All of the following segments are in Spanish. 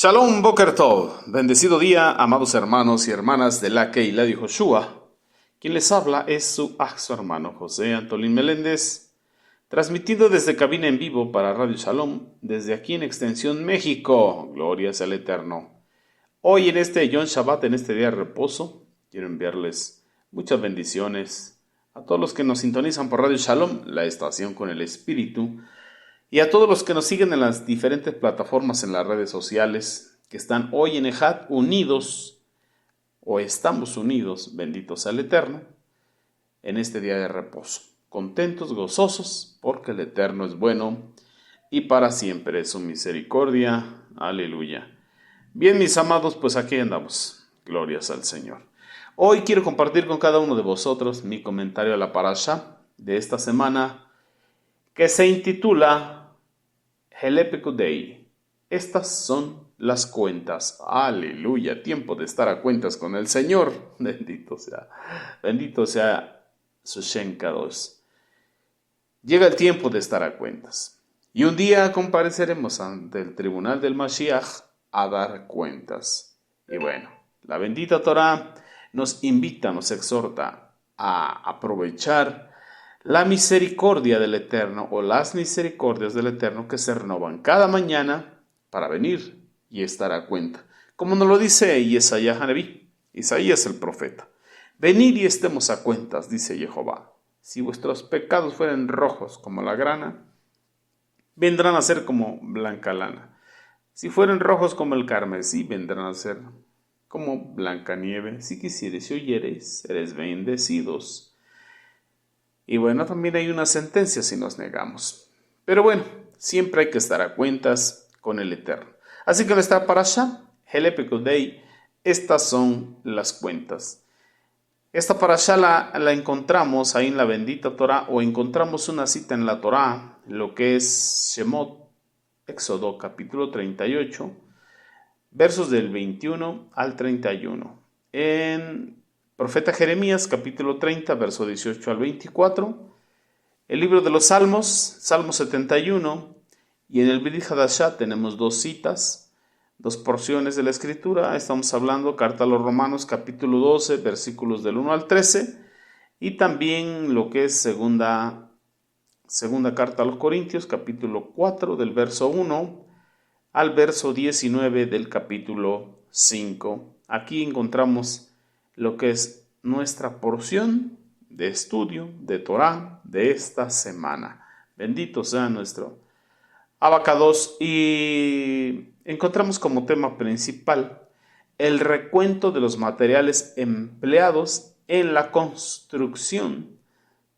Shalom Boker Tov, bendecido día, amados hermanos y hermanas de la Keilah de Joshua. Quien les habla es su hermano José Antolín Meléndez, transmitido desde cabina en vivo para Radio Shalom, desde aquí en Extensión México. Glorias al Eterno. Hoy en este Yom Shabbat, en este día de reposo, quiero enviarles muchas bendiciones a todos los que nos sintonizan por Radio Shalom, la estación con el Espíritu, y a todos los que nos siguen en las diferentes plataformas en las redes sociales, que están hoy en Ejad unidos, o estamos unidos, benditos al Eterno, en este día de reposo. Contentos, gozosos, porque el Eterno es bueno, y para siempre es su misericordia. Aleluya. Bien, mis amados, pues aquí andamos. Glorias al Señor. Hoy quiero compartir con cada uno de vosotros mi comentario a la parasha de esta semana, que se intitula Helepekudei. Estas son las cuentas. Aleluya, tiempo de estar a cuentas con el Señor. Bendito sea su Shem Kadosh. Llega el tiempo de estar a cuentas. Y un día compareceremos ante el tribunal del Mashiach a dar cuentas. Y bueno, la bendita Torah nos invita, nos exhorta a aprovechar la misericordia del Eterno o las misericordias del Eterno que se renovan cada mañana para venir y estar a cuenta. Como nos lo dice Isaías Haneví, Isaías el profeta. Venid y estemos a cuentas, dice Jehová. Si vuestros pecados fueren rojos como la grana, vendrán a ser como blanca lana. Si fueren rojos como el carmesí, vendrán a ser como blanca nieve. Si quisieres y oyereis, seréis bendecidos. Y bueno, también hay una sentencia si nos negamos. Pero bueno, siempre hay que estar a cuentas con el Eterno. Así que nuestra parasha, Helepekudei, estas son las cuentas. Esta parasha la encontramos ahí en la bendita Torah, o encontramos una cita en la Torah, lo que es Shemot, Éxodo capítulo 38, versos del 21 al 31. En Profeta Jeremías, capítulo 30, verso 18 al 24. El libro de los Salmos, Salmo 71. Y en el Brit Hadashah tenemos dos citas, dos porciones de la Escritura. Estamos hablando, carta a los Romanos, capítulo 12, versículos del 1 al 13. Y también lo que es segunda carta a los Corintios, capítulo 4, del verso 1 al verso 19 del capítulo 5. Aquí encontramos lo que es nuestra porción de estudio de Torah de esta semana. Bendito sea nuestro Abacados. Y encontramos como tema principal el recuento de los materiales empleados en la construcción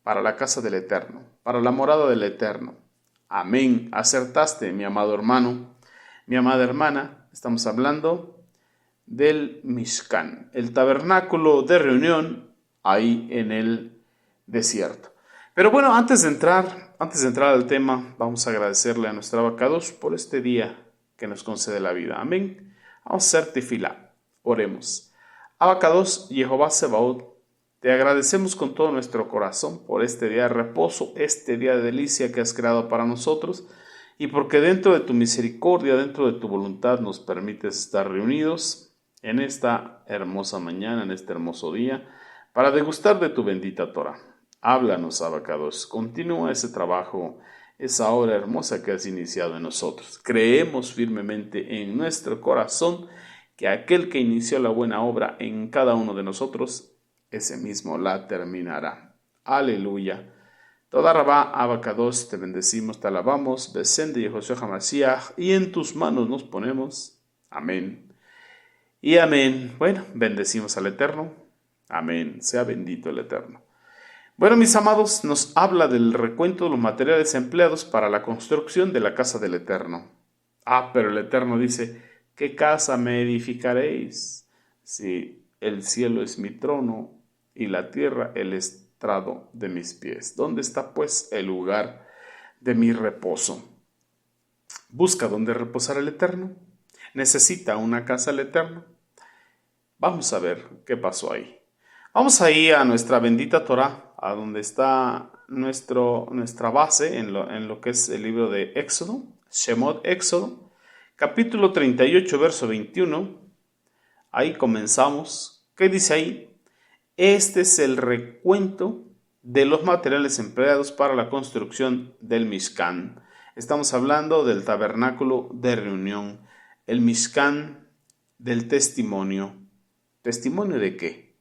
para la casa del Eterno, para la morada del Eterno. Amén. Acertaste, mi amado hermano, mi amada hermana. Estamos hablando del Mishkan, el tabernáculo de reunión ahí en el desierto. Pero bueno, antes de entrar al tema, vamos a agradecerle a nuestro Abacados por este día que nos concede la vida. Amén. Vamos a hacer tefilá. Oremos. Abacados, Jehová Sebaot, te agradecemos con todo nuestro corazón por este día de reposo, este día de delicia que has creado para nosotros, y porque dentro de tu misericordia, dentro de tu voluntad, nos permites estar reunidos en esta hermosa mañana, en este hermoso día, para degustar de tu bendita Torah. Háblanos, Abacados, continúa ese trabajo, esa obra hermosa que has iniciado en nosotros. Creemos firmemente en nuestro corazón que aquel que inició la buena obra en cada uno de nosotros, ese mismo la terminará. Aleluya. Toda Rabá, Abacados, te bendecimos, te alabamos, Besende y Josué Hamashiach, y en tus manos nos ponemos. Amén. Y amén. Bueno, bendecimos al Eterno. Amén. Sea bendito el Eterno. Bueno, mis amados, nos habla del recuento de los materiales empleados para la construcción de la casa del Eterno. Pero el Eterno dice, ¿qué casa me edificaréis? Si el cielo es mi trono y la tierra el estrado de mis pies. ¿Dónde está pues el lugar de mi reposo? ¿Busca dónde reposar el Eterno? ¿Necesita una casa el Eterno? Vamos a ver qué pasó ahí. Vamos ahí a nuestra bendita Torah, a donde está nuestra base en lo que es el libro de Éxodo, Shemot Éxodo, Capítulo 38, verso 21. Ahí comenzamos. ¿Qué dice ahí? Este es el recuento de los materiales empleados para la construcción del Mishkan. Estamos hablando del tabernáculo de reunión, el Mishkan del testimonio. ¿Testimonio de qué?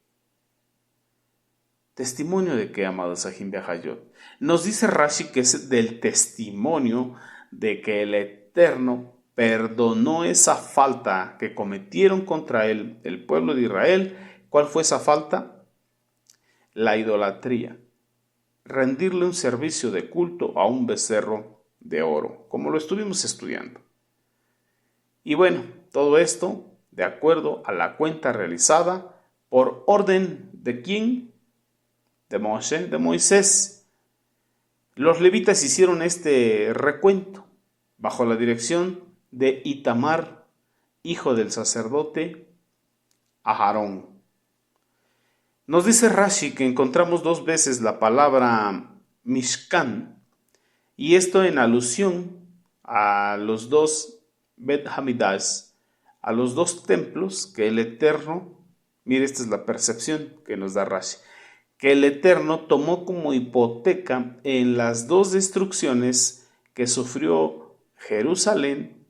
¿Testimonio de qué, amados Sahim Behayot? Nos dice Rashi que es del testimonio de que el Eterno perdonó esa falta que cometieron contra él, el pueblo de Israel. ¿Cuál fue esa falta? La idolatría. Rendirle un servicio de culto a un becerro de oro, como lo estuvimos estudiando. Y bueno, todo esto de acuerdo a la cuenta realizada por orden de ¿quién? De Moshe, de Moisés. Los levitas hicieron este recuento bajo la dirección de Itamar, hijo del sacerdote Aharón. Nos dice Rashi que encontramos 2 veces la palabra Mishkan, y esto en alusión a los 2 Bet Hamidash, a los 2 templos que el Eterno, mire, esta es la percepción que nos da Rashi, que el Eterno tomó como hipoteca en las 2 destrucciones que sufrió Jerusalén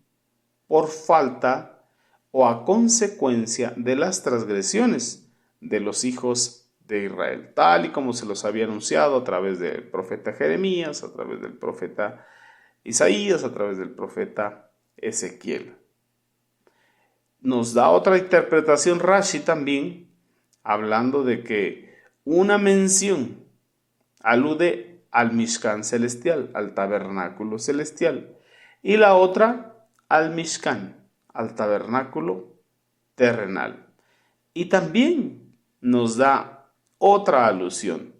por falta o a consecuencia de las transgresiones de los hijos de Israel, tal y como se los había anunciado a través del profeta Jeremías, a través del profeta Isaías, a través del profeta Ezequiel. Nos da otra interpretación Rashi también, hablando de que una mención alude al Mishkan celestial, al tabernáculo celestial, y la otra al Mishkan, al tabernáculo terrenal. Y también nos da otra alusión,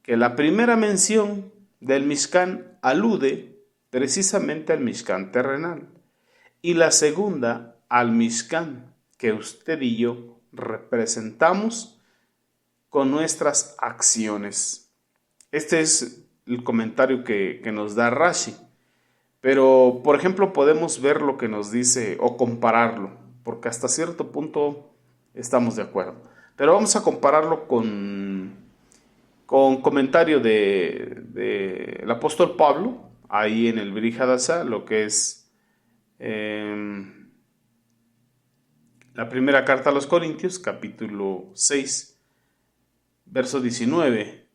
que la primera mención del Mishkan alude precisamente al Mishkan terrenal, y la segunda al Mishkan que usted y yo representamos con nuestras acciones. Este es el comentario que nos da Rashi. Pero, por ejemplo, podemos ver lo que nos dice o compararlo, porque hasta cierto punto estamos de acuerdo. Pero vamos a compararlo con comentario del apóstol Pablo, ahí en el Brit Hadashah, lo que es la primera carta a los Corintios, capítulo 6, verso 19,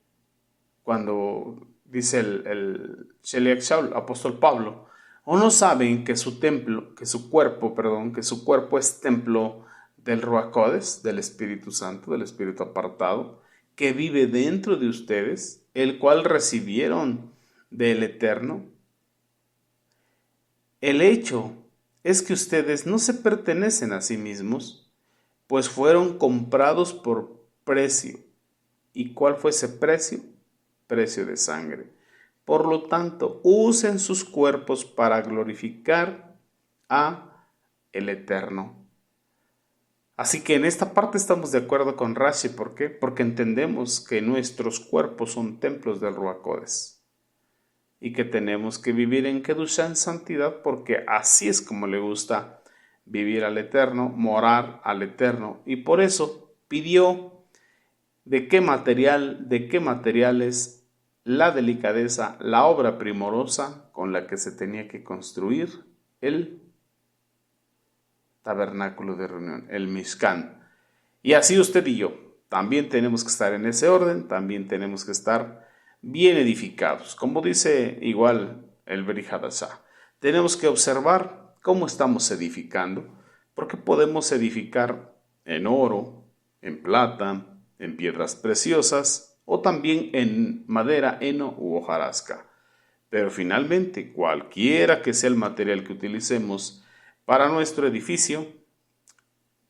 cuando dice el Sheliach Shaul, apóstol Pablo, ¿o no saben que su cuerpo es templo del Ruach Kodesh, del Espíritu Santo, del Espíritu apartado, que vive dentro de ustedes, el cual recibieron del Eterno? El hecho es que ustedes no se pertenecen a sí mismos, pues fueron comprados por precio. ¿Y cuál fue ese precio? Precio de sangre. Por lo tanto, usen sus cuerpos para glorificar a el Eterno. Así que en esta parte estamos de acuerdo con Rashi. ¿Por qué? Porque entendemos que nuestros cuerpos son templos del Ruach Kodesh y que tenemos que vivir en Kedushá, en santidad, porque así es como le gusta vivir al Eterno, morar al Eterno, y por eso pidió de qué materiales la delicadeza, la obra primorosa con la que se tenía que construir el tabernáculo de reunión, el Mishkan. Y así usted y yo también tenemos que estar en ese orden, también tenemos que estar bien edificados. Como dice igual el Brit Hadashah, tenemos que observar cómo estamos edificando, porque podemos edificar en oro, en plata, en piedras preciosas o también en madera, heno u hojarasca. Pero finalmente, cualquiera que sea el material que utilicemos para nuestro edificio,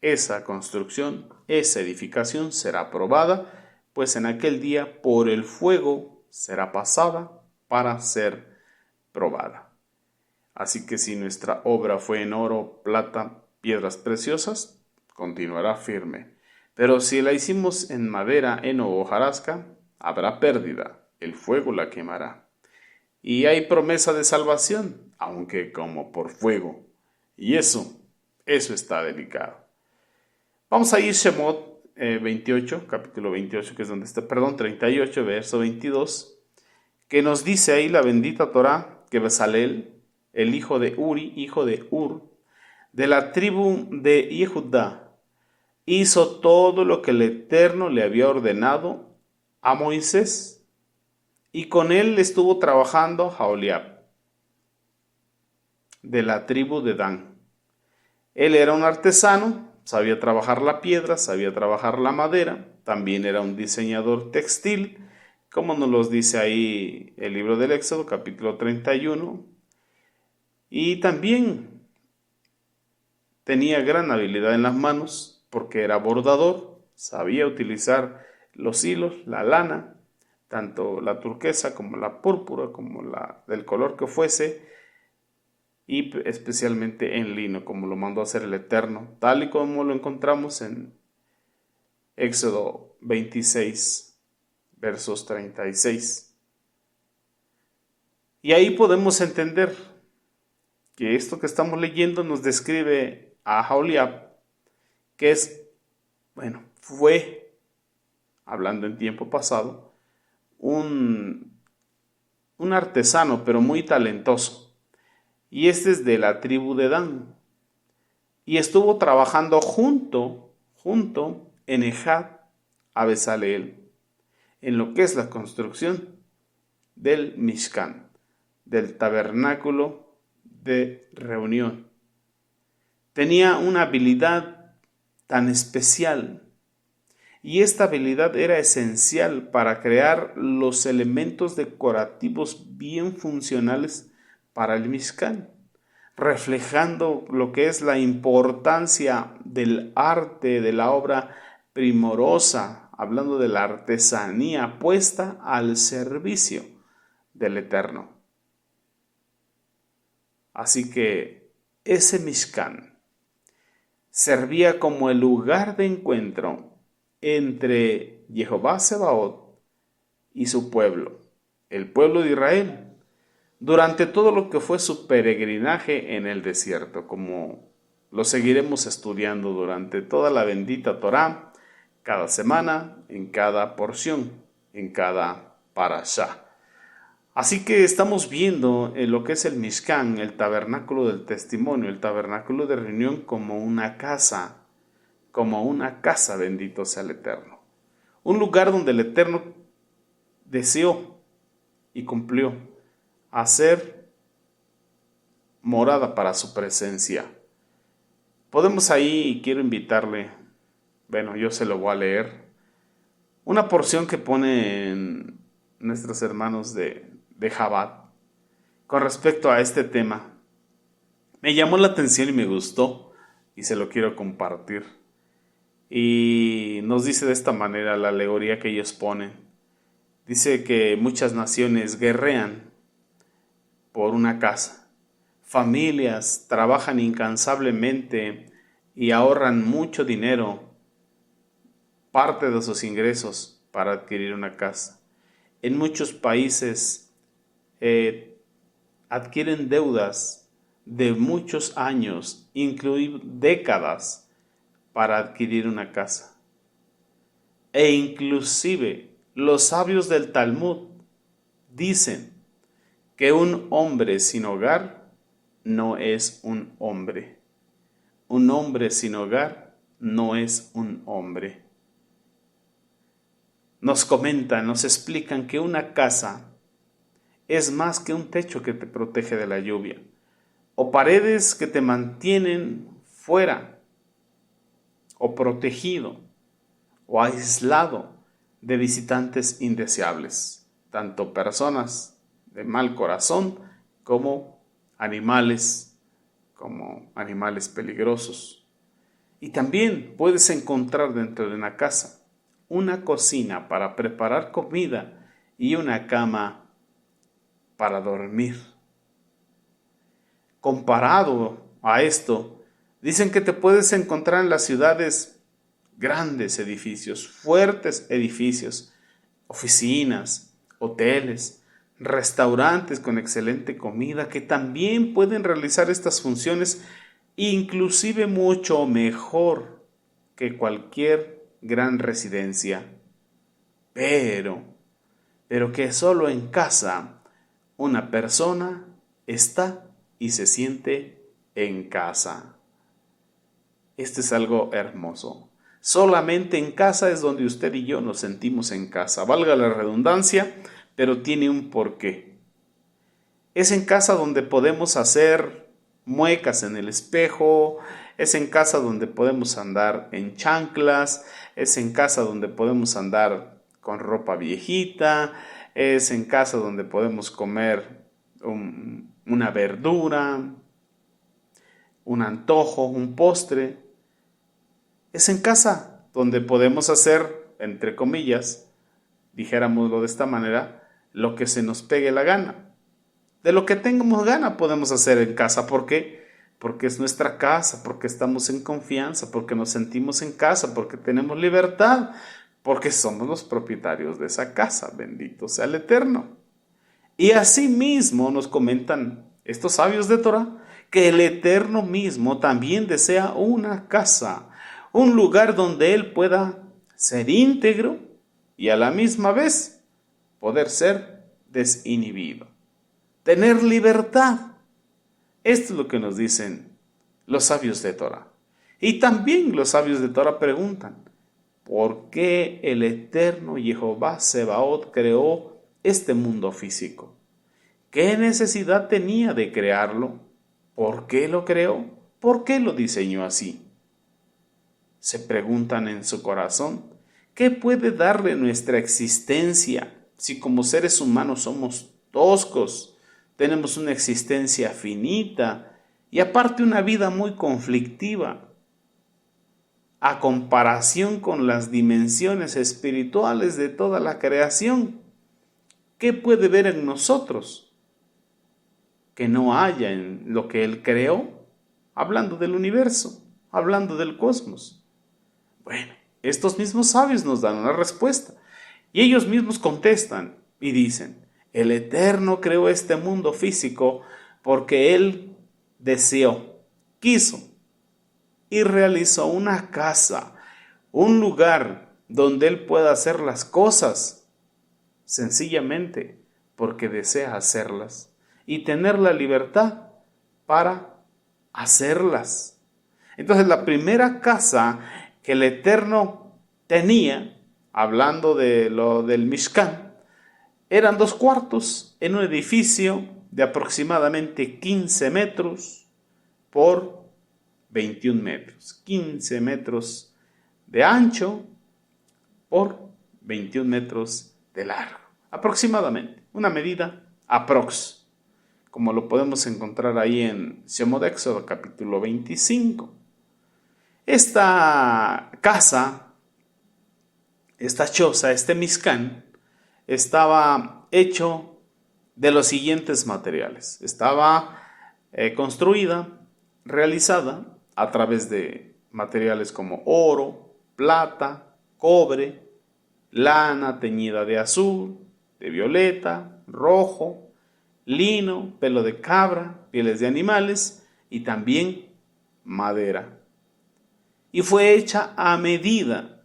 esa construcción, esa edificación será aprobada, pues en aquel día por el fuego será pasada para ser probada. Así que si nuestra obra fue en oro, plata, piedras preciosas, continuará firme. Pero si la hicimos en madera, heno o hojarasca, habrá pérdida, el fuego la quemará. Y hay promesa de salvación, aunque como por fuego. Y eso está delicado. Vamos a ir Shemot 28, capítulo 28, que es donde está, 38, verso 22, que nos dice ahí la bendita Torá que Bezalel, el hijo de Uri, hijo de Ur, de la tribu de Yehudá, hizo todo lo que el Eterno le había ordenado a Moisés, y con él estuvo trabajando Aholiab, de la tribu de Dan. Él era un artesano, sabía trabajar la piedra, sabía trabajar la madera, también era un diseñador textil, como nos los dice ahí el libro del Éxodo, capítulo 31, y también tenía gran habilidad en las manos, porque era bordador, sabía utilizar los hilos, la lana, tanto la turquesa como la púrpura, como la del color que fuese, y especialmente en lino, como lo mandó a hacer el Eterno, tal y como lo encontramos en Éxodo 26, versos 36. Y ahí podemos entender que esto que estamos leyendo nos describe a Aholiab, que fue, hablando en tiempo pasado, un artesano, pero muy talentoso. Y este es de la tribu de Dan. Y estuvo trabajando junto en Ejad a Bezaleel, en lo que es la construcción del Mishkan, del tabernáculo de reunión. Tenía una habilidad tan especial, y esta habilidad era esencial para crear los elementos decorativos bien funcionales para el Mishkan, reflejando lo que es la importancia del arte, de la obra primorosa, hablando de la artesanía puesta al servicio del Eterno. Así que ese Mishkan servía como el lugar de encuentro entre Jehová Sebaot y su pueblo, el pueblo de Israel, durante todo lo que fue su peregrinaje en el desierto, como lo seguiremos estudiando durante toda la bendita Torá, cada semana, en cada porción, en cada parashá. Así que estamos viendo lo que es el Mishkan, el tabernáculo del testimonio, el tabernáculo de reunión como una casa, bendito sea el Eterno. Un lugar donde el Eterno deseó y cumplió hacer morada para su presencia. Podemos ahí, y quiero invitarle, yo se lo voy a leer, una porción que ponen nuestros hermanos de Chabad con respecto a este tema. Me llamó la atención y me gustó, y se lo quiero compartir. Y nos dice de esta manera la alegoría que ellos ponen. Dice que muchas naciones guerrean por una casa. Familias trabajan incansablemente y ahorran mucho dinero, parte de sus ingresos, para adquirir una casa. En muchos países adquieren deudas de muchos años, incluido décadas, para adquirir una casa. E inclusive los sabios del Talmud dicen que un hombre sin hogar no es un hombre. Un hombre sin hogar no es un hombre. Nos comentan, nos explican que una casa es más que un techo que te protege de la lluvia, o paredes que te mantienen fuera, o protegido, o aislado de visitantes indeseables, tanto personas de mal corazón como animales peligrosos. Y también puedes encontrar dentro de una casa una cocina para preparar comida y una cama para dormir. Comparado a esto, dicen que te puedes encontrar en las ciudades grandes edificios, fuertes edificios, oficinas, hoteles, restaurantes con excelente comida que también pueden realizar estas funciones inclusive mucho mejor que cualquier gran residencia, pero que solo en casa una persona está y se siente en casa. Esto es algo hermoso. Solamente en casa es donde usted y yo nos sentimos en casa. Valga la redundancia, pero tiene un porqué. Es en casa donde podemos hacer muecas en el espejo, es en casa donde podemos andar en chanclas, es en casa donde podemos andar con ropa viejita, es en casa donde podemos comer una verdura, un antojo, un postre. Es en casa donde podemos hacer, entre comillas, dijéramoslo de esta manera, lo que se nos pegue la gana. De lo que tengamos gana podemos hacer en casa. ¿Por qué? Porque es nuestra casa, porque estamos en confianza, porque nos sentimos en casa, porque tenemos libertad, porque somos los propietarios de esa casa. Bendito sea el Eterno. Y asimismo nos comentan estos sabios de Torah que el Eterno mismo también desea una casa, un lugar donde Él pueda ser íntegro y a la misma vez poder ser desinhibido. Tener libertad. Esto es lo que nos dicen los sabios de Torah. Y también los sabios de Torah preguntan, ¿por qué el eterno Jehová Sebaot creó este mundo físico? ¿Qué necesidad tenía de crearlo? ¿Por qué lo creó? ¿Por qué lo diseñó así? Se preguntan en su corazón, ¿qué puede darle nuestra existencia si como seres humanos somos toscos? Tenemos una existencia finita y aparte una vida muy conflictiva. A comparación con las dimensiones espirituales de toda la creación, ¿qué puede ver en nosotros que no haya en lo que Él creó? Hablando del universo, hablando del cosmos. Bueno, estos mismos sabios nos dan una respuesta y ellos mismos contestan y dicen, el Eterno creó este mundo físico porque Él deseó, quiso y realizó una casa, un lugar donde Él pueda hacer las cosas, sencillamente porque desea hacerlas y tener la libertad para hacerlas. Entonces la primera casa que el Eterno tenía, hablando de lo del Mishkan, eran 2 cuartos en un edificio de aproximadamente 15 metros por 21 metros. 15 metros de ancho por 21 metros de largo. Aproximadamente. Una medida aprox. Como lo podemos encontrar ahí en Shemot Éxodo capítulo 25. Esta casa, esta choza, este Mishkan, estaba hecho de los siguientes materiales. Estaba construida, realizada a través de materiales como oro, plata, cobre, lana teñida de azul, de violeta, rojo, lino, pelo de cabra, pieles de animales y también madera. Y fue hecha a medida,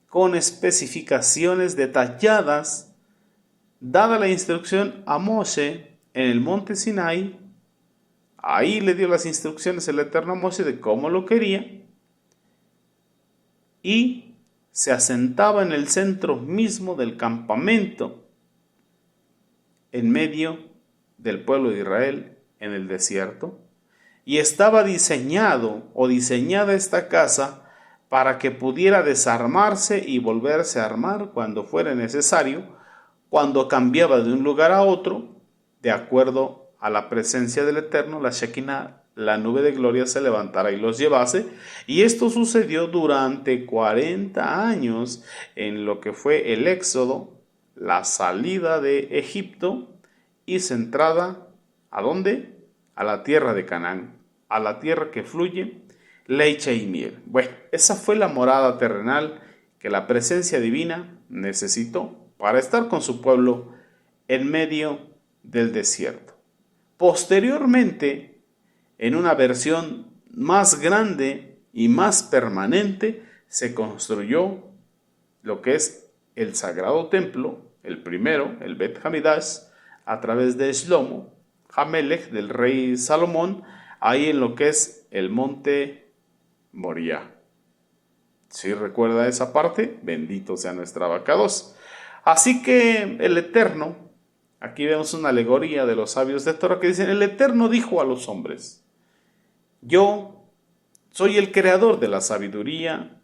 con especificaciones detalladas, dada la instrucción a Moshe en el monte Sinai. Ahí le dio las instrucciones el Eterno a Moshe de cómo lo quería y se asentaba en el centro mismo del campamento, en medio del pueblo de Israel en el desierto, y estaba diseñado o diseñada esta casa para que pudiera desarmarse y volverse a armar cuando fuera necesario, cuando cambiaba de un lugar a otro, de acuerdo a la presencia del Eterno, la Shekinah, la nube de gloria se levantara y los llevase. Y esto sucedió durante 40 años en lo que fue el éxodo, la salida de Egipto y su entrada, ¿a dónde? A la tierra de Canaán, a la tierra que fluye leche y miel. Bueno, esa fue la morada terrenal que la presencia divina necesitó para estar con su pueblo en medio del desierto. Posteriormente, en una versión más grande y más permanente, se construyó lo que es el sagrado templo, el primero, el Bet Hamidash, a través de Shlomo Hamelech, del rey Salomón, ahí en lo que es el monte Moriah. ¿Sí recuerda esa parte? Bendito sea nuestra Abacados. Así que el Eterno, aquí vemos una alegoría de los sabios de Torah que dicen, el Eterno dijo a los hombres, yo soy el creador de la sabiduría,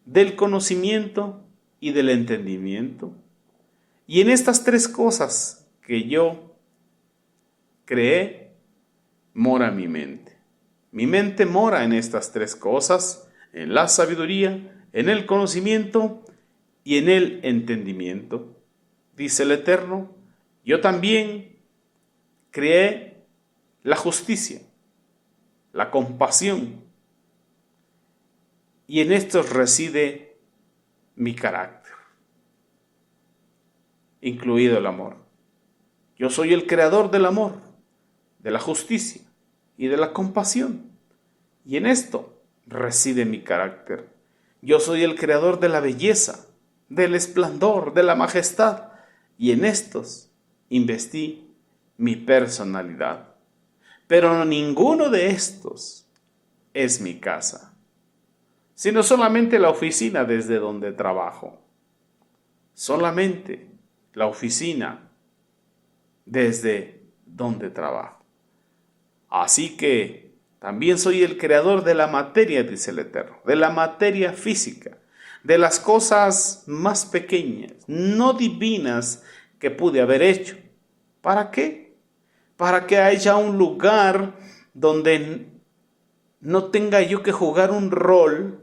del conocimiento y del entendimiento. Y en estas tres cosas que yo creé, mora mi mente. Mi mente mora en estas tres cosas, en la sabiduría, en el conocimiento y en el entendimiento. Dice el Eterno, yo también creé la justicia, la compasión, y en estos reside mi carácter, incluido el amor. Yo soy el creador del amor, de la justicia y de la compasión, y en esto reside mi carácter. Yo soy el creador de la belleza, del esplendor, de la majestad, y en estos investí mi personalidad. Pero ninguno de estos es mi casa, sino solamente la oficina desde donde trabajo. Solamente la oficina desde donde trabajo. Así que también soy el creador de la materia, dice el Eterno, de la materia física, de las cosas más pequeñas, no divinas que pude haber hecho. ¿Para qué? Para que haya un lugar donde no tenga yo que jugar un rol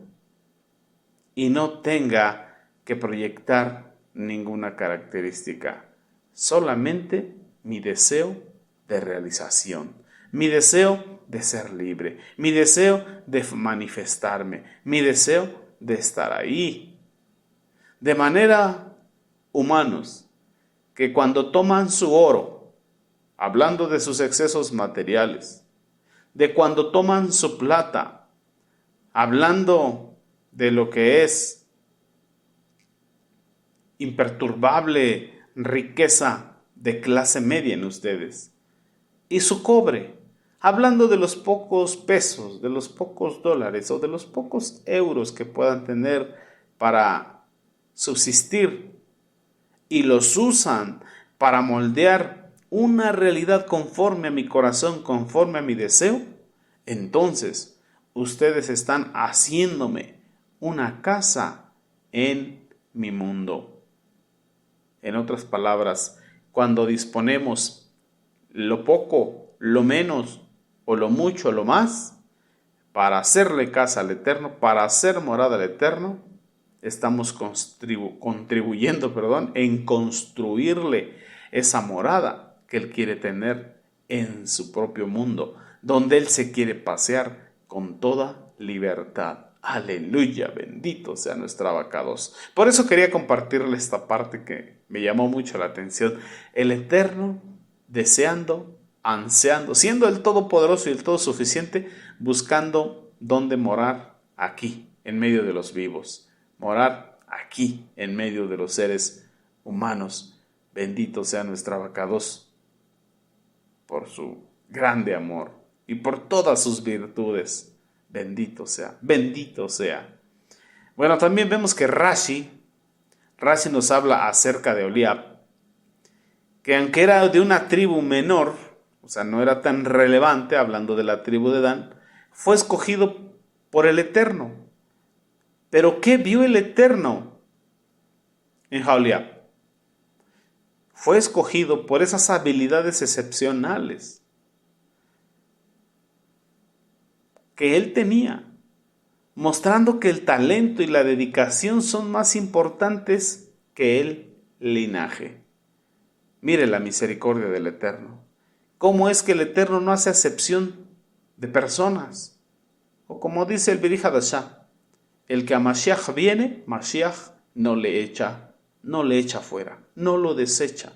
y no tenga que proyectar ninguna característica. Solamente mi deseo de realización, mi deseo de ser libre, mi deseo de manifestarme, mi deseo de estar ahí. De manera, humanos, que cuando toman su oro, hablando de sus excesos materiales, de cuando toman su plata, hablando de lo que es imperturbable riqueza de clase media en ustedes, y su cobre, hablando de los pocos pesos, de los pocos dólares o de los pocos euros que puedan tener para subsistir, y los usan para moldear una realidad conforme a mi corazón, conforme a mi deseo, entonces ustedes están haciéndome una casa en mi mundo. En otras palabras, cuando disponemos lo poco, lo menos, o lo mucho, o lo más, para hacerle casa al Eterno, para hacer morada al Eterno, estamos contribuyendo en construirle esa morada que Él quiere tener en su propio mundo, donde Él se quiere pasear con toda libertad. Aleluya, bendito sea nuestro Abacados. Por eso quería compartirle esta parte que me llamó mucho la atención. El Eterno deseando, ansiando, siendo el Todopoderoso y el Todo Suficiente, buscando dónde morar aquí, en medio de los vivos. Morar aquí, en medio de los seres humanos. Bendito sea nuestro Abacados por su grande amor y por todas sus virtudes. Bendito sea, bendito sea. Bueno, también vemos que Rashi nos habla acerca de Oliab, que aunque era de una tribu menor, o sea, no era tan relevante, hablando de la tribu de Dan, fue escogido por el Eterno. ¿Pero qué vio el Eterno en Oliab? Fue escogido por esas habilidades excepcionales que él tenía, mostrando que el talento y la dedicación son más importantes que el linaje. Mire la misericordia del Eterno. ¿Cómo es que el Eterno no hace acepción de personas? O como dice el Biri Hadashah, el que a Mashiach viene, Mashiach no le echa fuera, no lo desecha.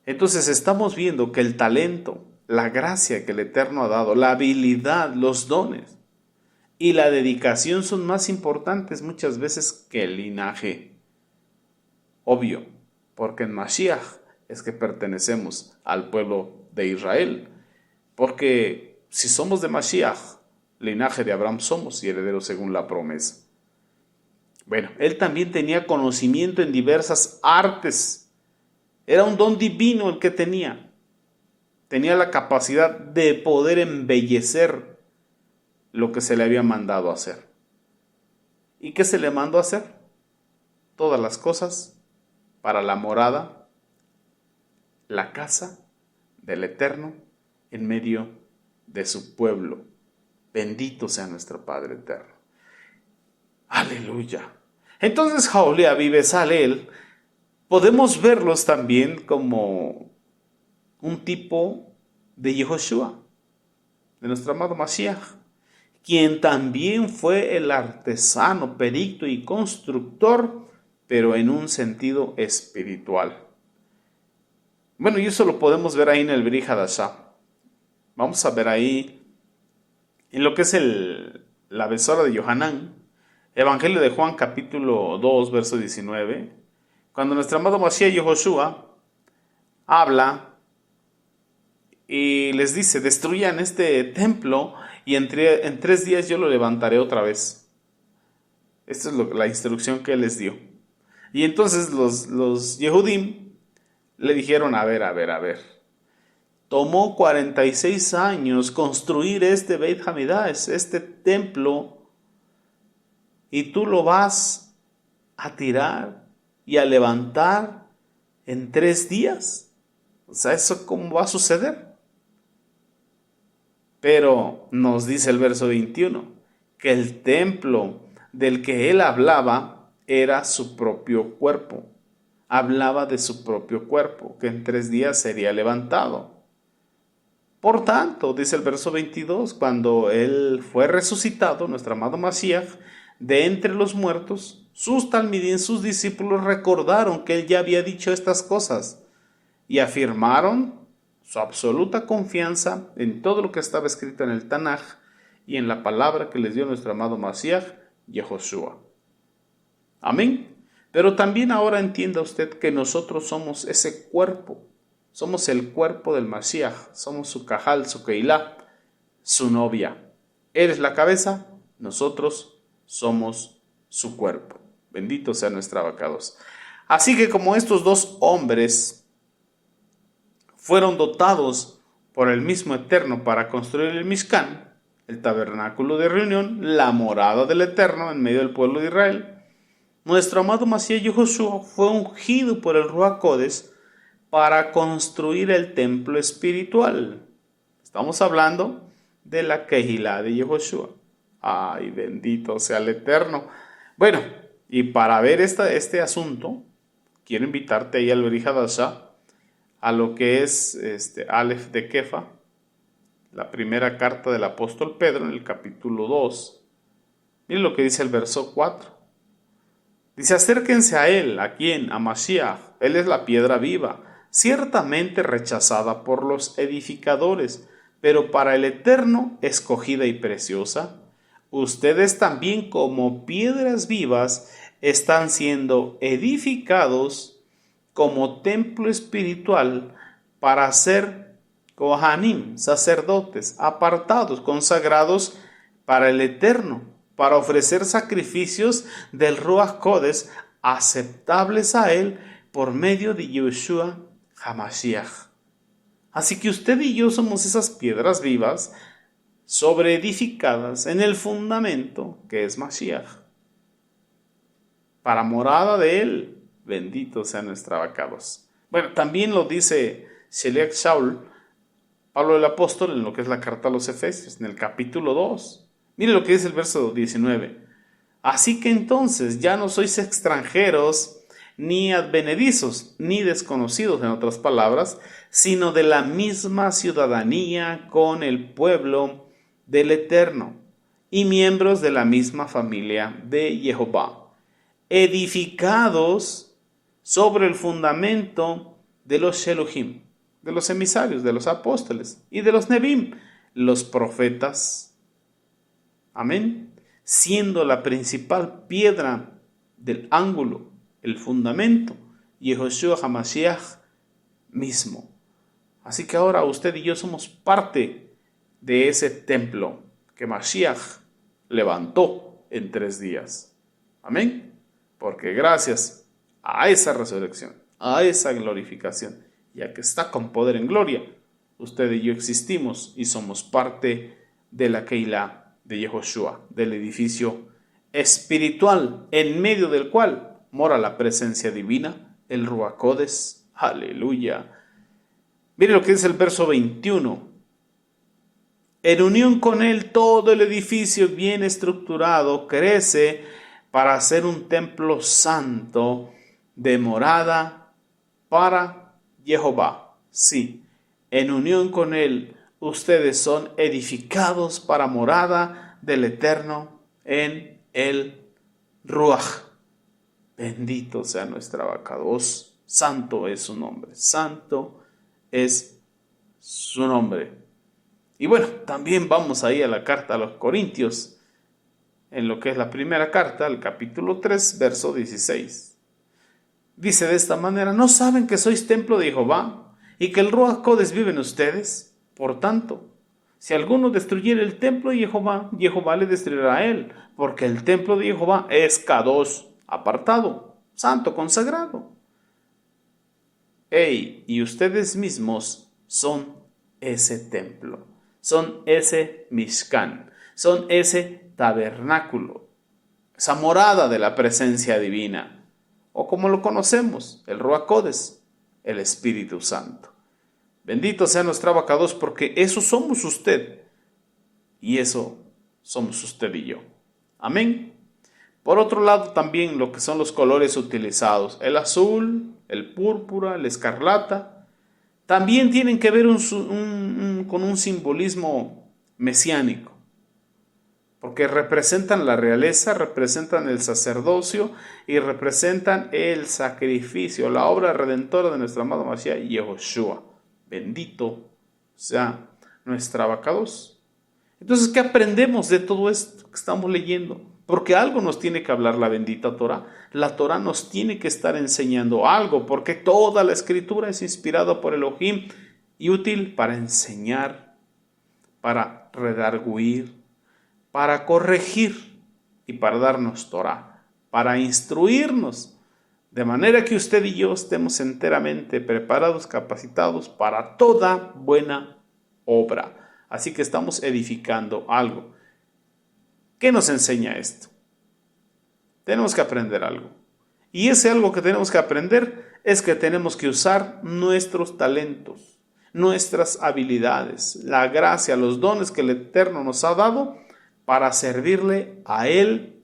Entonces estamos viendo que el talento, la gracia que el Eterno ha dado, la habilidad, los dones y la dedicación son más importantes muchas veces que el linaje. Obvio, porque en Mashiach es que pertenecemos al pueblo de Israel. Porque si somos de Mashiach, linaje de Abraham somos y herederos según la promesa. Bueno, él también tenía conocimiento en diversas artes. Era un don divino el que tenía. Tenía la capacidad de poder embellecer lo que se le había mandado hacer. ¿Y qué se le mandó a hacer? Todas las cosas para la morada, la casa del Eterno en medio de su pueblo. Bendito sea nuestro Padre Eterno. Aleluya. Entonces Jaolea y Bezalel podemos verlos también como un tipo de Yehoshua, de nuestro amado Mashiach, quien también fue el artesano, perito y constructor, pero en un sentido espiritual. Bueno, y eso lo podemos ver ahí en el Brit Hadashah. Vamos a ver ahí en lo que es la besora de Yohanan, Evangelio de Juan capítulo 2, verso 19, cuando nuestro amado Mashiach Yehoshua habla y les dice, destruyan este templo y en 3 días yo lo levantaré otra vez. Esta es la instrucción que él les dio. Y entonces los Yehudim le dijeron, a ver. Tomó 46 años construir este Beit Hamidash, este templo, y tú lo vas a tirar y a levantar en 3 días. O sea, ¿eso cómo va a suceder? Pero nos dice el verso 21, que el templo del que él hablaba era su propio cuerpo. Hablaba de su propio cuerpo, que en 3 días sería levantado. Por tanto, dice el verso 22, cuando él fue resucitado, nuestro amado Mashiach, de entre los muertos, sus talmidín, sus discípulos recordaron que él ya había dicho estas cosas y afirmaron su absoluta confianza en todo lo que estaba escrito en el Tanaj y en la palabra que les dio nuestro amado Mashiach, Yehoshua. Amén. Pero también ahora entienda usted que nosotros somos ese cuerpo. Somos el cuerpo del Mashiach, somos su cajal, su keilah, su novia. Él es la cabeza, nosotros somos su cuerpo. Bendito sea nuestro abacados. Así que como estos dos hombres fueron dotados por el mismo Eterno para construir el Mishkan, el tabernáculo de reunión, la morada del Eterno en medio del pueblo de Israel, nuestro amado Mashiach Yehoshua fue ungido por el Ruach Kodesh para construir el templo espiritual. Estamos hablando de la Kehilá de Yehoshua. Ay, bendito sea el Eterno. Bueno, y para ver este asunto, quiero invitarte ahí al Brit Hadashah, a lo que es Aleph de Kefa, la primera carta del apóstol Pedro en el capítulo 2. Miren lo que dice el verso 4. Dice, acérquense a él, ¿a quién? A Mashiach. Él es la piedra viva, ciertamente rechazada por los edificadores, pero para el Eterno escogida y preciosa. Ustedes también como piedras vivas están siendo edificados como templo espiritual para ser Kohanim, sacerdotes, apartados, consagrados para el Eterno, para ofrecer sacrificios del Ruach Kodesh aceptables a él por medio de Yeshua HaMashiach. Así que usted y yo somos esas piedras vivas sobreedificadas en el fundamento que es Mashiach. Para morada de él, bendito sea nuestro abacados. Bueno, también lo dice Sheliach Shaul, Pablo el apóstol, en lo que es la carta a los Efesios, en el capítulo 2. Mire lo que dice el verso 19. Así que entonces ya no sois extranjeros, ni advenedizos, ni desconocidos, en otras palabras, sino de la misma ciudadanía con el pueblo del Eterno, y miembros de la misma familia de Jehová, edificados sobre el fundamento de los Shelohim, de los emisarios, de los apóstoles y de los Nebim, los profetas. Amén. Siendo la principal piedra del ángulo, el fundamento, Yehoshua HaMashiach mismo. Así que ahora usted y yo somos parte de ese templo que Mashiach levantó en 3 días. Amén. Porque gracias a esa resurrección, a esa glorificación, ya que está con poder en gloria, usted y yo existimos y somos parte de la Keilah de Yehoshua, del edificio espiritual en medio del cual mora la presencia divina, el Ruach Kodesh. Aleluya. Mire lo que dice el verso 21. En unión con él, todo el edificio bien estructurado crece para ser un templo santo de morada para Jehová. Sí, en unión con él, ustedes son edificados para morada del Eterno en el Ruach. Bendito sea nuestra Abacados. Santo es su nombre. Santo es su nombre. Y bueno, también vamos ahí a la carta a los Corintios, en lo que es la primera carta, el capítulo 3, verso 16. Dice de esta manera: ¿no saben que sois templo de Jehová y que el Ruach Kodesh vive en ustedes? Por tanto, si alguno destruyere el templo de Jehová, Jehová le destruirá a él, porque el templo de Jehová es Kadosh, apartado, santo, consagrado. Y ustedes mismos son ese templo, son ese Mishkan, son ese tabernáculo, esa morada de la presencia divina, o como lo conocemos, el Ruach Kodesh, el Espíritu Santo. Bendito sea nuestro Abacados, porque eso somos usted, y eso somos usted y yo. Amén. Por otro lado, también lo que son los colores utilizados, el azul, el púrpura, el escarlata, también tienen que ver con un simbolismo mesiánico, porque representan la realeza, representan el sacerdocio y representan el sacrificio, la obra redentora de nuestro amado Mashiach Yehoshua. Bendito sea nuestra Abacados. Entonces, ¿qué aprendemos de todo esto que estamos leyendo? Porque algo nos tiene que hablar la bendita Torah. La Torah nos tiene que estar enseñando algo, porque toda la escritura es inspirada por Elohim y útil para enseñar, para redarguir, para corregir y para darnos Torah, para instruirnos, de manera que usted y yo estemos enteramente preparados, capacitados para toda buena obra. Así que estamos edificando algo. ¿Qué nos enseña esto? Tenemos que aprender algo. Y ese algo que tenemos que aprender es que tenemos que usar nuestros talentos, nuestras habilidades, la gracia, los dones que el Eterno nos ha dado para servirle a Él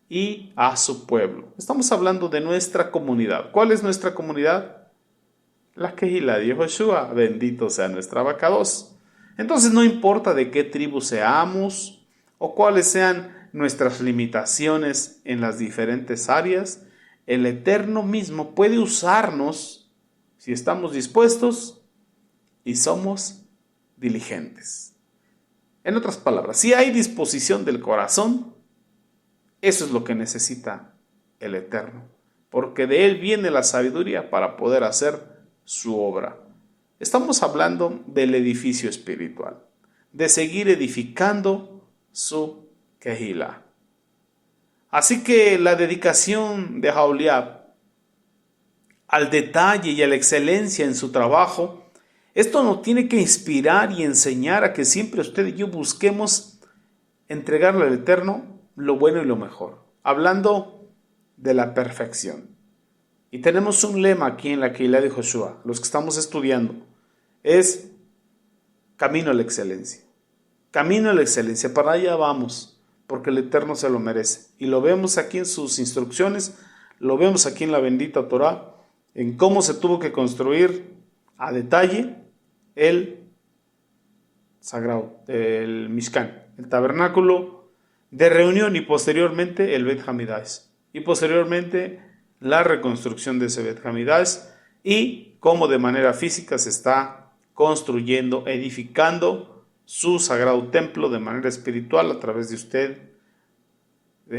y a su pueblo. Estamos hablando de nuestra comunidad. ¿Cuál es nuestra comunidad? La Keilah de Yehoshua. Bendito sea nuestra Abacados. Entonces no importa de qué tribu seamos o cuáles sean nuestras limitaciones en las diferentes áreas, el Eterno mismo puede usarnos si estamos dispuestos y somos diligentes. En otras palabras, si hay disposición del corazón, eso es lo que necesita el Eterno, porque de Él viene la sabiduría para poder hacer su obra. Estamos hablando del edificio espiritual, de seguir edificando su Keilah. Así que la dedicación de Aholiab al detalle y a la excelencia en su trabajo, esto nos tiene que inspirar y enseñar a que siempre usted y yo busquemos entregarle al Eterno lo bueno y lo mejor, hablando de la perfección. Y tenemos un lema aquí en la Keilah de Yehoshua, los que estamos estudiando, es camino a la excelencia. Camino a la excelencia, para allá vamos, porque el Eterno se lo merece. Y lo vemos aquí en sus instrucciones, lo vemos aquí en la bendita Torah, en cómo se tuvo que construir a detalle el sagrado, el Mishkan, el tabernáculo de reunión y posteriormente el Bet Hamidash. Y posteriormente la reconstrucción de ese Bet Hamidash y cómo de manera física se está construyendo, edificando su sagrado templo de manera espiritual a través de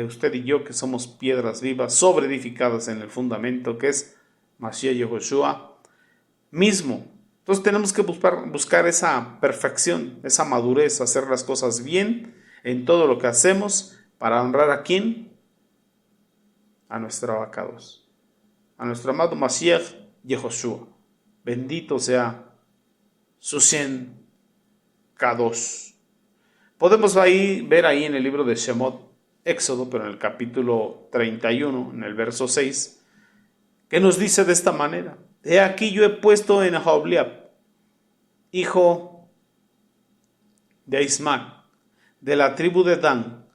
usted y yo, que somos piedras vivas sobre edificadas en el fundamento que es Mashiach Yehoshua mismo. Entonces tenemos que buscar esa perfección, esa madurez, hacer las cosas bien en todo lo que hacemos para honrar a ¿quién? A nuestro abacados, a nuestro amado Mashiach Yehoshua. Bendito sea su Shem Kadosh. Podemos ver ahí en el libro de Shemot, Éxodo, pero en el capítulo 31, en el verso 6, que nos dice de esta manera: he aquí yo he puesto en Aholiab, hijo de Ismac, de la tribu de Dan,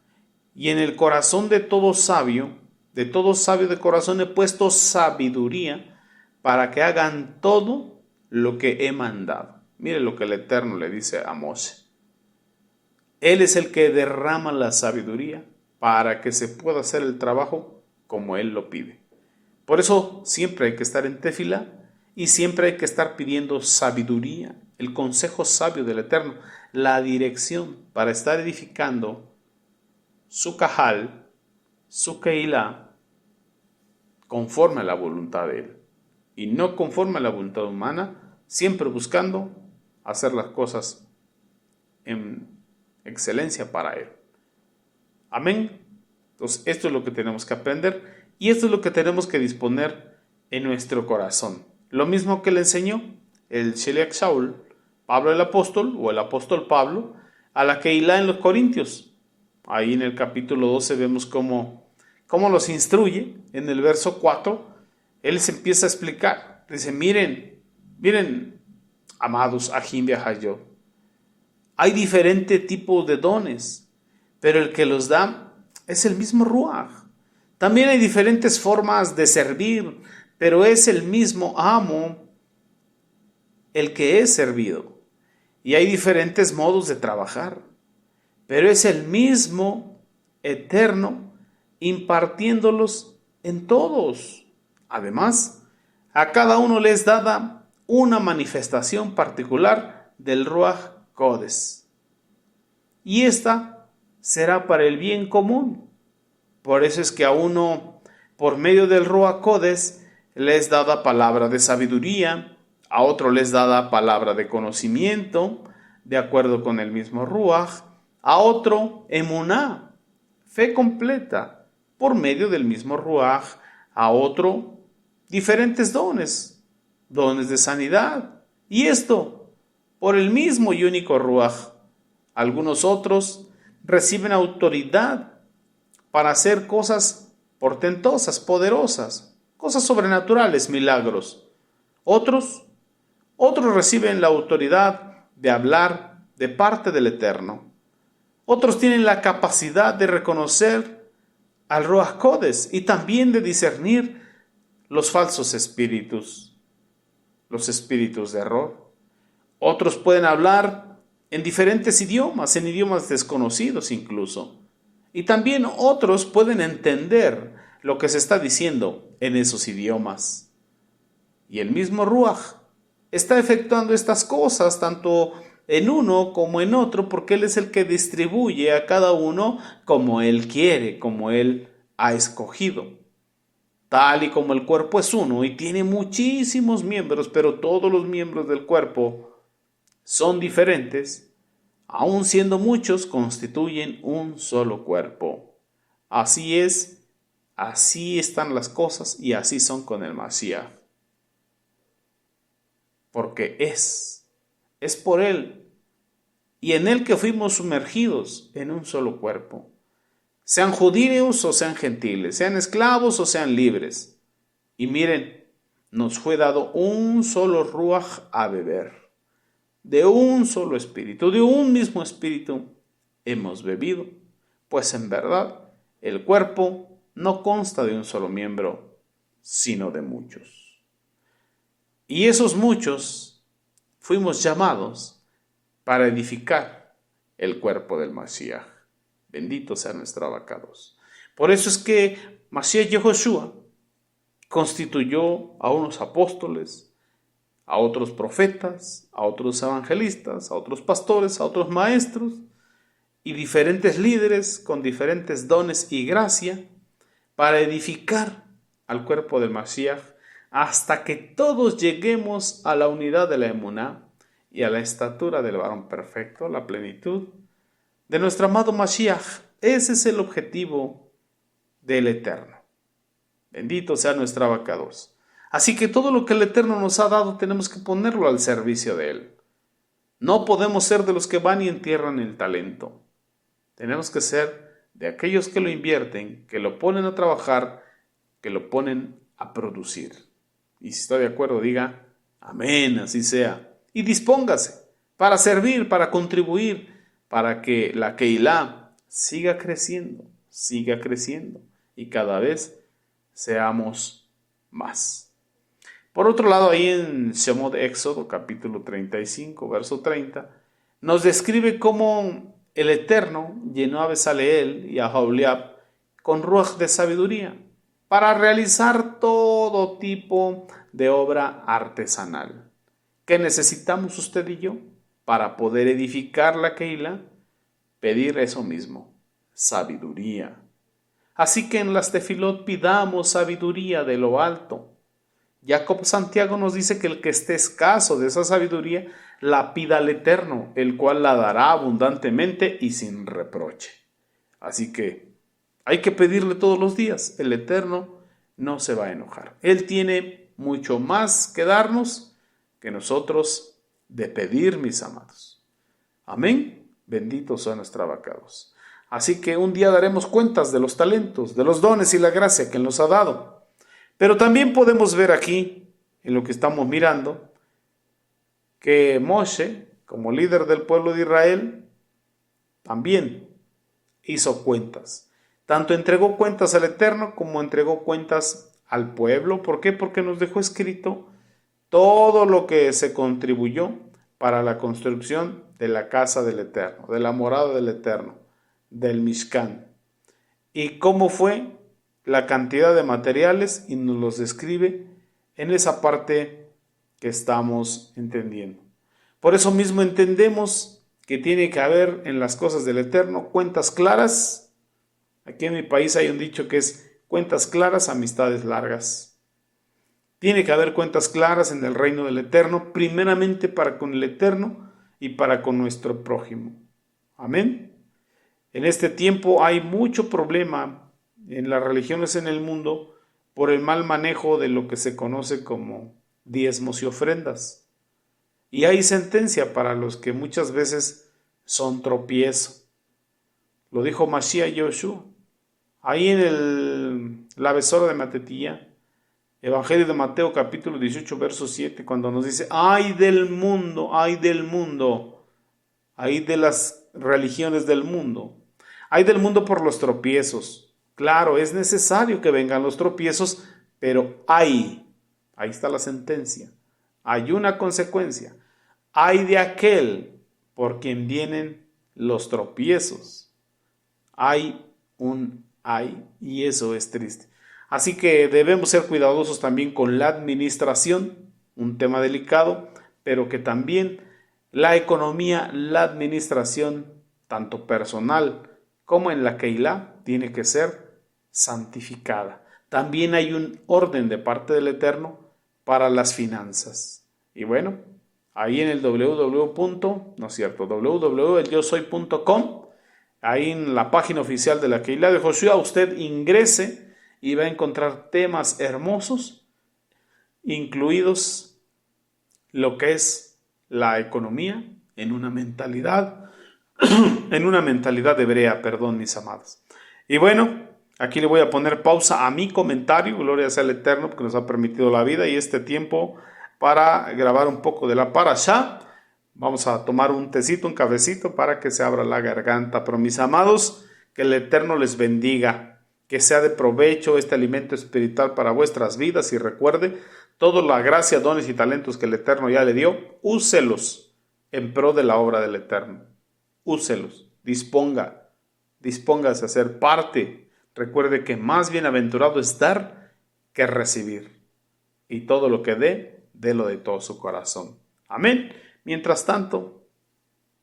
y en el corazón de todo sabio de corazón he puesto sabiduría para que hagan todo lo que he mandado. Mire lo que el Eterno le dice a Moshe. Él es el que derrama la sabiduría para que se pueda hacer el trabajo como Él lo pide. Por eso siempre hay que estar en tefila y siempre hay que estar pidiendo sabiduría, el consejo sabio del Eterno, la dirección para estar edificando su cajal, su keilah, conforme a la voluntad de Él y no conforme a la voluntad humana, siempre buscando hacer las cosas en excelencia para Él. Amén. Entonces esto es lo que tenemos que aprender y esto es lo que tenemos que disponer en nuestro corazón. Lo mismo que le enseñó el Sheliach Shaul, Pablo el apóstol o el apóstol Pablo, a la Keilah en los Corintios. Ahí en el capítulo 12 vemos cómo los instruye. En el verso 4, él se empieza a explicar. Dice, miren, amados, Ahim Behayot, hay diferentes tipos de dones, pero el que los da es el mismo Ruach. También hay diferentes formas de servir, pero es el mismo amo el que es servido. Y hay diferentes modos de trabajar, pero es el mismo Eterno impartiéndolos en todos. Además, a cada uno les dada una manifestación particular del Ruach Kodesh. Y esta será para el bien común. Por eso es que a uno, por medio del Ruach Kodesh, les dada palabra de sabiduría, a otro les dada palabra de conocimiento, de acuerdo con el mismo Ruach, a otro emuná, fe completa, por medio del mismo Ruach, a otro diferentes dones de sanidad, y esto por el mismo y único Ruach. Algunos otros reciben autoridad para hacer cosas portentosas, poderosas, cosas sobrenaturales, milagros. Otros reciben la autoridad de hablar de parte del Eterno. Otros tienen la capacidad de reconocer al Ruach Kodesh y también de discernir los falsos espíritus, los espíritus de error. Otros pueden hablar en diferentes idiomas, en idiomas desconocidos incluso. Y también otros pueden entender lo que se está diciendo en esos idiomas. Y el mismo Ruach está efectuando estas cosas tanto en uno como en otro, porque Él es el que distribuye a cada uno como Él quiere, como Él ha escogido. Tal y como el cuerpo es uno y tiene muchísimos miembros, pero todos los miembros del cuerpo son diferentes, aun siendo muchos, constituyen un solo cuerpo. Así es, así están las cosas y así son con el Mashiach. Porque es por Él y en Él que fuimos sumergidos en un solo cuerpo. Sean judíos o sean gentiles, sean esclavos o sean libres. Y miren, nos fue dado un solo Ruach a beber. De un solo espíritu, de un mismo espíritu hemos bebido. Pues en verdad, el cuerpo no consta de un solo miembro, sino de muchos. Y esos muchos fuimos llamados para edificar el cuerpo del Mashiach. Bendito sea nuestro abacados. Por eso es que Mashiach Yehoshua constituyó a unos apóstoles, a otros profetas, a otros evangelistas, a otros pastores, a otros maestros y diferentes líderes con diferentes dones y gracia para edificar al cuerpo del Mashiach hasta que todos lleguemos a la unidad de la emuná y a la estatura del varón perfecto, la plenitud de nuestro amado Mashiach. Ese es el objetivo del Eterno. Bendito sea nuestro abacados. Así que todo lo que el Eterno nos ha dado tenemos que ponerlo al servicio de Él. No podemos ser de los que van y entierran el talento. Tenemos que ser de aquellos que lo invierten, que lo ponen a trabajar, que lo ponen a producir. Y si está de acuerdo, diga amén, así sea. Y dispóngase para servir, para contribuir, para que la Keilah siga creciendo y cada vez seamos más. Por otro lado, ahí en Shemot Éxodo, capítulo 35, verso 30, nos describe cómo el Eterno llenó a Bezaleel y a Aholiab con ruaj de sabiduría para realizar todo tipo de obra artesanal. ¿Qué necesitamos usted y yo para poder edificar la Keilah? Pedir eso mismo, sabiduría. Así que en las tefilot pidamos sabiduría de lo alto. Jacob Santiago nos dice que el que esté escaso de esa sabiduría, la pida al Eterno, el cual la dará abundantemente y sin reproche. Así que hay que pedirle todos los días. El Eterno no se va a enojar. Él tiene mucho más que darnos que nosotros de pedir, mis amados. Amén. Benditos son nuestros abacados. Así que un día daremos cuentas de los talentos, de los dones y la gracia que Él nos ha dado. Pero también podemos ver aquí, en lo que estamos mirando, que Moshe, como líder del pueblo de Israel, también hizo cuentas. Tanto entregó cuentas al Eterno como entregó cuentas al pueblo. ¿Por qué? Porque nos dejó escrito todo lo que se contribuyó para la construcción de la casa del Eterno, de la morada del Eterno, del Mishkan. Y cómo fue la cantidad de materiales, y nos los describe en esa parte que estamos entendiendo. Por eso mismo entendemos que tiene que haber en las cosas del Eterno cuentas claras. Aquí en mi país hay un dicho que es cuentas claras, amistades largas. Tiene que haber cuentas claras en el reino del Eterno, primeramente para con el Eterno y para con nuestro prójimo. Amén. En este tiempo hay mucho problema en las religiones en el mundo por el mal manejo de lo que se conoce como diezmos y ofrendas. Y hay sentencia para los que muchas veces son tropiezo. Lo dijo Mashiach Yoshua. Ahí en la besora de Matetía, Evangelio de Mateo capítulo 18 verso 7, cuando nos dice, ay del mundo, ay de las religiones del mundo, ay del mundo por los tropiezos. Claro, es necesario que vengan los tropiezos, pero ahí está la sentencia, hay una consecuencia, hay de aquel por quien vienen los tropiezos, hay y eso es triste. Así que debemos ser cuidadosos también con la administración, un tema delicado, pero que también la economía, la administración, tanto personal como en la Keilah, tiene que ser santificada. También hay un orden de parte del Eterno para las finanzas. Y bueno, ahí en el www.elyosoy.com, ahí en la página oficial de la Keilah de Josué, usted ingrese y va a encontrar temas hermosos, incluidos lo que es la economía en una mentalidad hebrea, mis amados. Y bueno, aquí le voy a poner pausa a mi comentario, gloria sea al Eterno, porque nos ha permitido la vida y este tiempo para grabar un poco de la parashá. Vamos a tomar un tecito, un cafecito para que se abra la garganta. Pero mis amados, que el Eterno les bendiga, que sea de provecho este alimento espiritual para vuestras vidas, y recuerde, toda la gracia, dones y talentos que el Eterno ya le dio, úselos en pro de la obra del Eterno. Úselos, dispóngase a ser parte. Recuerde que más bienaventurado es dar que recibir. Y todo lo que dé, délo de todo su corazón. Amén. Mientras tanto,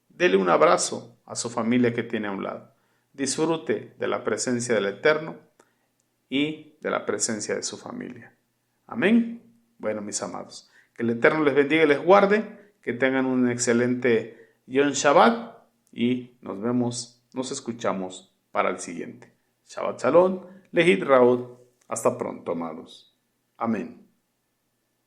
dele un abrazo a su familia que tiene a un lado. Disfrute de la presencia del Eterno y de la presencia de su familia. Amén. Bueno, mis amados, que el Eterno les bendiga y les guarde, que tengan un excelente Yom Shabbat y nos escuchamos para el siguiente. Shabbat Shalom, Lehit Raud. Hasta pronto, amados. Amén.